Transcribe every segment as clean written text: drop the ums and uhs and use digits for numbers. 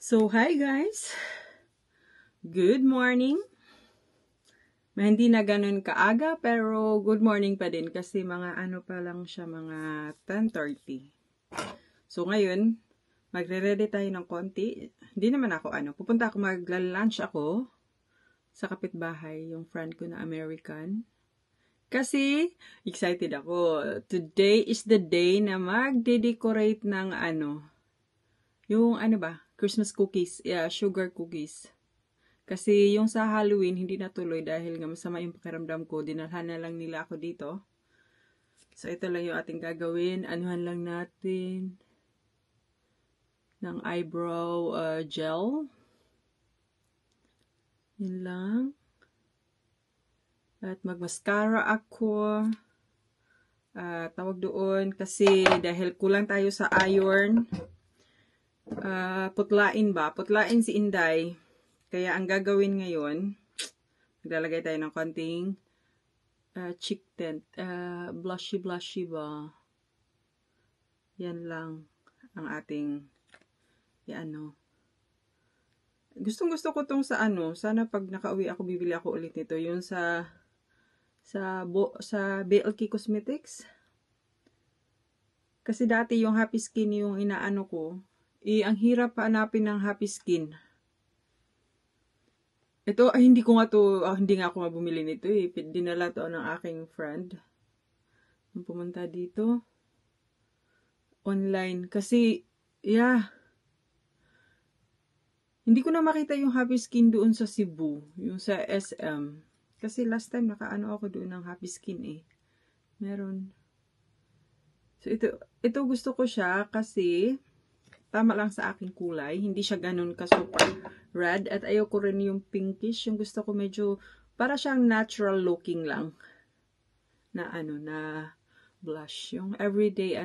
So, hi guys! Good morning! Hindi na ganun kaaga, pero good morning pa din kasi mga ano pa lang siya, mga 10:30. So, ngayon, magre-ready tayo ng konti. Hindi naman ako pupunta ako, magla-lunch ako sa kapitbahay, yung friend ko na American. Kasi, excited ako. Today is the day na magde-decorate ng yung Christmas cookies, sugar cookies. Kasi yung sa Halloween, hindi natuloy dahil nga masama yung pakiramdam ko. Dinalhan na lang nila ako dito. So, ito lang yung ating gagawin. Anuhan lang natin ng eyebrow gel. Yun lang. At mag-mascara ako. Tawag doon kasi dahil kulang tayo sa iron. Putlain si Inday. Kaya ang gagawin ngayon, maglalagay tayo ng konting cheek tint, blushy ba. Yan lang ang ating Gustong-gusto ko tong sa sana pag nakauwi ako, bibili ako ulit nito. Yung sa BLK Cosmetics. Kasi dati yung Happy Skin yung inaano ko. Ang hirap hanapin ng Happy Skin. Ito, hindi nga ako bumili nito eh. Dinala to ng aking friend. Nung pumunta dito. Online. Kasi, hindi ko na makita yung Happy Skin doon sa Cebu. Yung sa SM. Kasi last time nakaano ako doon ng Happy Skin eh. Meron. So, ito gusto ko siya kasi tama lang sa aking kulay. Hindi siya ganun ka super red. At ayoko rin yung pinkish. Yung gusto ko medyo para siyang natural looking lang. Na na blush. Yung everyday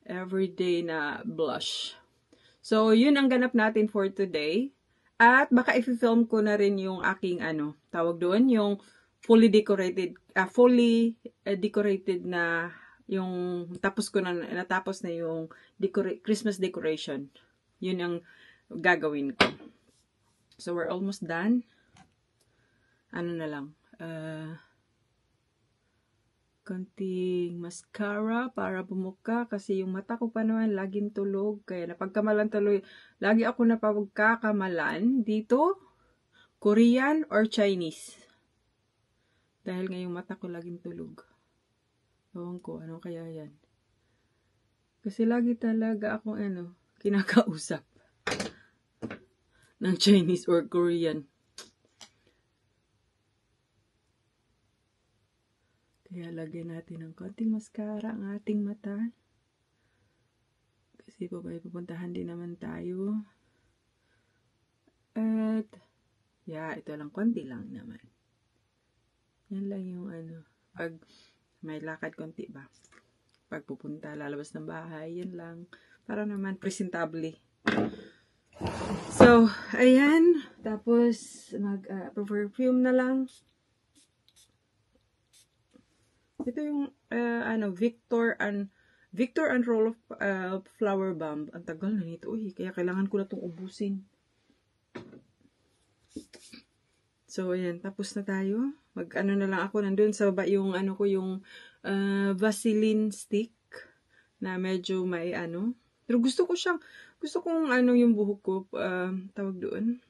everyday na blush. So, yun ang ganap natin for today. At baka i-film ko na rin yung aking tawag doon, yung fully decorated na yung natapos na yung Christmas decoration. Yun ang gagawin ko. So, we're almost done. Na lang. Konting mascara para bumuka. Kasi yung mata ko pa naman laging tulog. Kaya napagkamalan tuloy. Lagi ako napagkakamalan dito. Korean or Chinese. Dahil ngayong mata ko laging tulog. Ewan ko, ano kaya yan? Kasi lagi talaga akong kinakausap ng Chinese or Korean. Kaya lagyan natin ng konting mascara ang ating mata. Kasi pupuntahan din naman tayo. At, ito lang, konti lang naman. Yan lang yung pag may lakad konti ba? Pag pupunta, lalabas ng bahay, yan lang. Para naman presentable. So, ayan. Tapos, mag-perfume na lang. Ito yung, Victor and Roll of Flower Bomb. Ang tagal na nito. Kaya kailangan ko na itong ubusin. So, ayan. Tapos na tayo. Na lang ako. Nandun sa baba yung, yung Vaseline stick. Na medyo may, Pero gusto kong, yung buhok ko, tawag doon,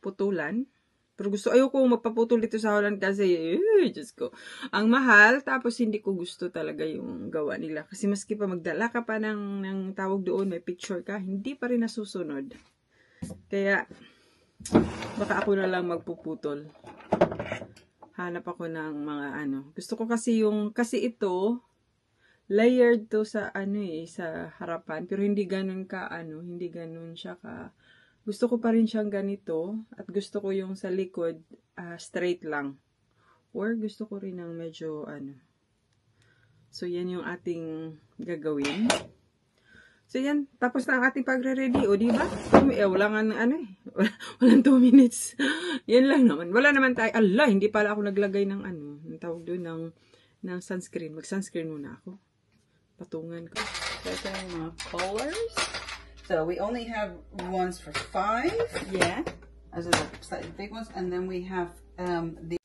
putulan. Pero ayoko magpaputol dito sa Holland kasi, Diyos ko, ang mahal, tapos hindi ko gusto talaga yung gawa nila. Kasi maski pa magdala ka pa ng tawag doon, may picture ka, hindi pa rin nasusunod. Kaya, baka ako na lang magpuputol. Hanap ako ng mga Gusto ko kasi kasi ito, layered to sa sa harapan. Pero hindi ganun hindi ganun siya ka. Gusto ko pa rin siyang ganito. At gusto ko yung sa likod, straight lang. Or gusto ko rin ng medyo So, yan yung ating gagawin. So, yan. Tapos na ang ating pagre-ready. O, diba? Wala nga walang 2 minutes. Yan lang naman. Wala naman tayo. Hindi pala ako naglagay ng tawag doon, ng sunscreen. Mag-sunscreen muna ako. Patungan ko. So, ito yung mga colors. So we only have ones for 5. Yeah. Those are the slightly big ones, and then we have the.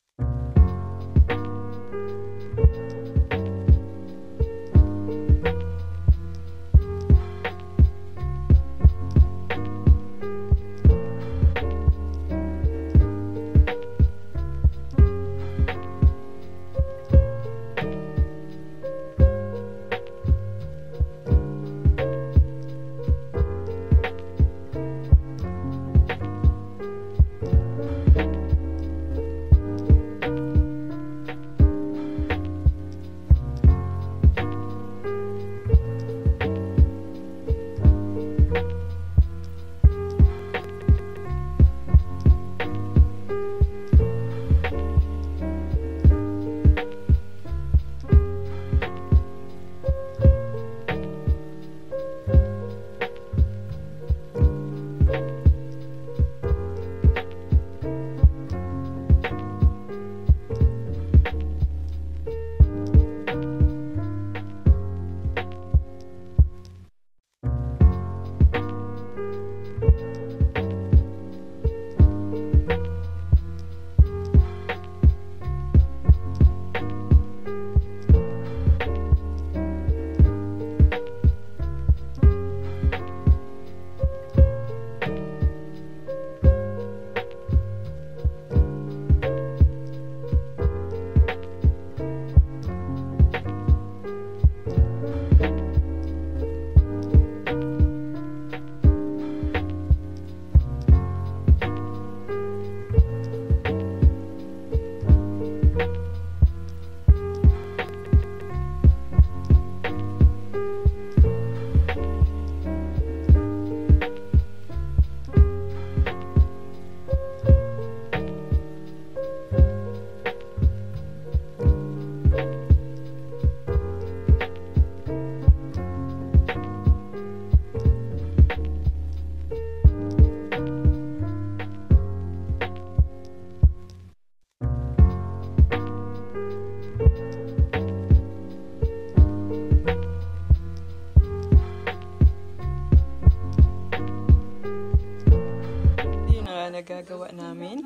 Nagagawa namin.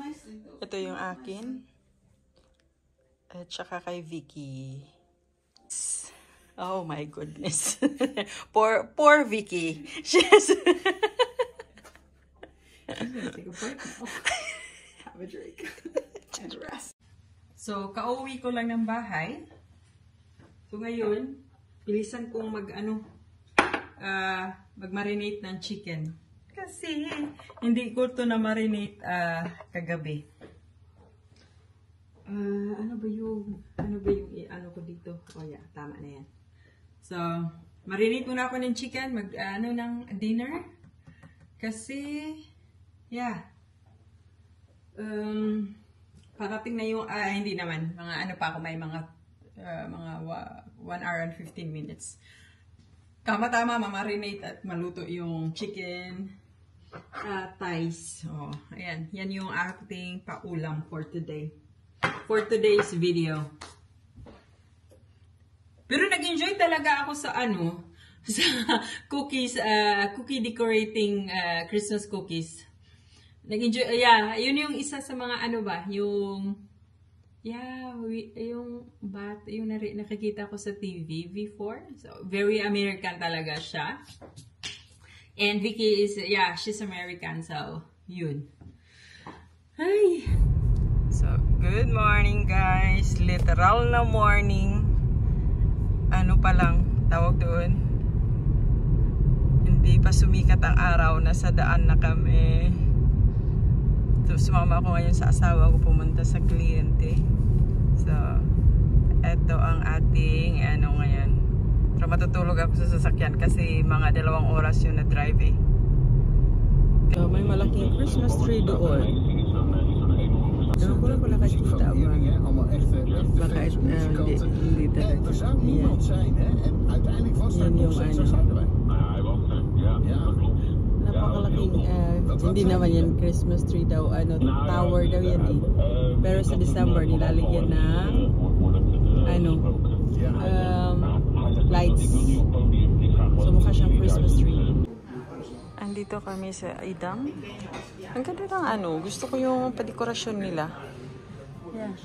Ito yung akin. At saka kay Vicky. Oh my goodness. poor Vicky. She's Have a drink. And rest. So, kauwi ko lang ng bahay. So, ngayon, bilisan kong mag-marinate ng chicken. Kasi, hindi ko ito na-marinate kagabi. Ano ba yung ko dito? Oh yeah, tama na yan. So, marinate muna ako ng chicken, ng dinner. Kasi, yeah. Parating na yung, hindi naman, may mga 1 hour and 15 minutes. Tama-tama, mamarinate at maluto yung chicken thighs. Oh, ayan. Yan yung ating paulam for today. For today's video. Pero nag-enjoy talaga ako sa sa cookies, cookie decorating Christmas cookies. Nag-enjoy, yeah, yun yung isa sa mga yung nakikita ko sa TV before. So, very American talaga siya. And Vicky is, she's American. So, yun. Ay. So, good morning guys. Literal na morning. Ano pa lang, tawag doon. Hindi pa sumikat ang araw. Nasa daan na kami. So, sumama ako ngayon sa asawa ko pumunta sa kliyente. So, eto ang ating ngayon. Pero matutulog ako sa sasakyan kasi mga 2 oras yung na-drive eh. So, may malaking Christmas tree doon. Doon ko lang pala kakita ba? Baka hindi talaga. Yan yung napakalaking, hindi naman yan Christmas tree daw, tower daw yan eh. Pero sa December nilalagyan ng lights. So mukha siyang Christmas tree. nandito kami sa Idam. Ang ganda ng ano, gusto ko yung padekorasyon nila. Yan.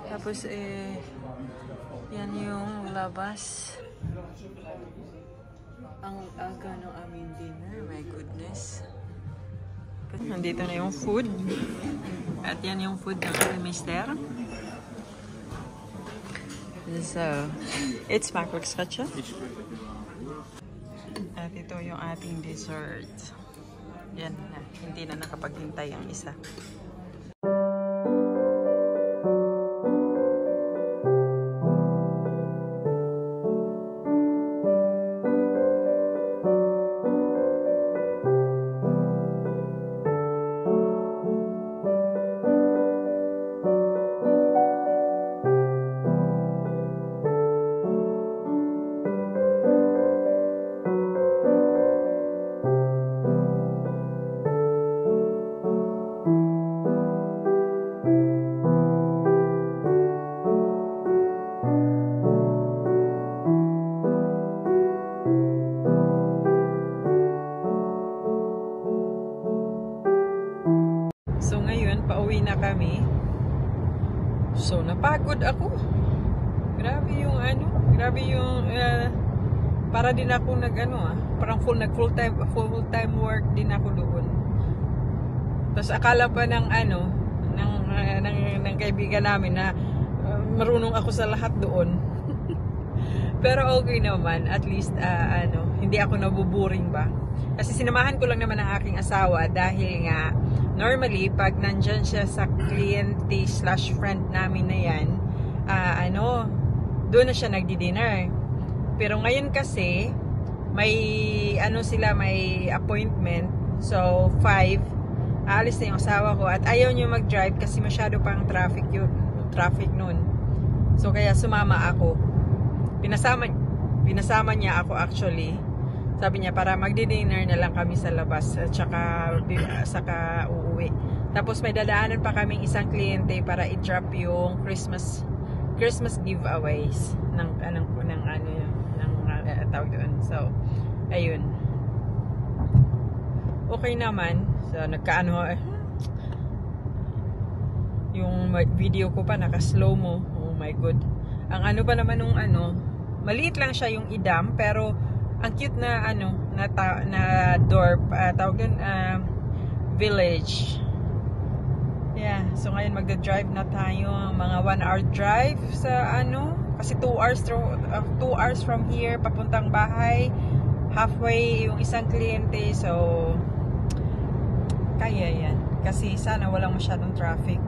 Tapos yan yung labas. Ang aga ng aming dinner, my goodness. Nandito na yung food. At yan yung food ng aming mister. So, it's Macworks Katcha. At ito yung ating dessert. Yan na. Hindi na nakapaghintay ang isa. So ngayon, pauwi na kami. So napagod ako. Grabe yung ano, grabe yung para din ako parang full time work din ako doon. Tapos akala pa ng ng kaibigan namin na marunong ako sa lahat doon. Pero okay naman, at least hindi ako nabuboring ba. Kasi sinamahan ko lang naman ang aking asawa dahil nga normally pag nandyan siya sa cliente/friend namin na yan, doon na siya nagdi-dinner. Pero ngayon kasi may may appointment. So 5 aalis na yung asawa ko at ayaw niyo mag-drive kasi masyado pang traffic noon. So kaya sumama ako. Pinasama niya ako actually. Sabi niya para magdi-dinner na lang kami sa labas at saka uuwi. Tapos may dadaanan pa kaming isang kliyente para i-drop yung Christmas giveaways ng tawag doon. So ayun. Okay naman. So yung video ko pa naka-slow mo. Oh my god. Ang pa naman nung maliit lang siya yung Idam pero ang cute na na dorp, tawag doon village. Yeah, so ngayon magda-drive na tayo mga 1 hour drive sa kasi 2 hours from here papuntang bahay. Halfway yung isang kliyente, so kaya yan. Kasi sana walang masyadong traffic.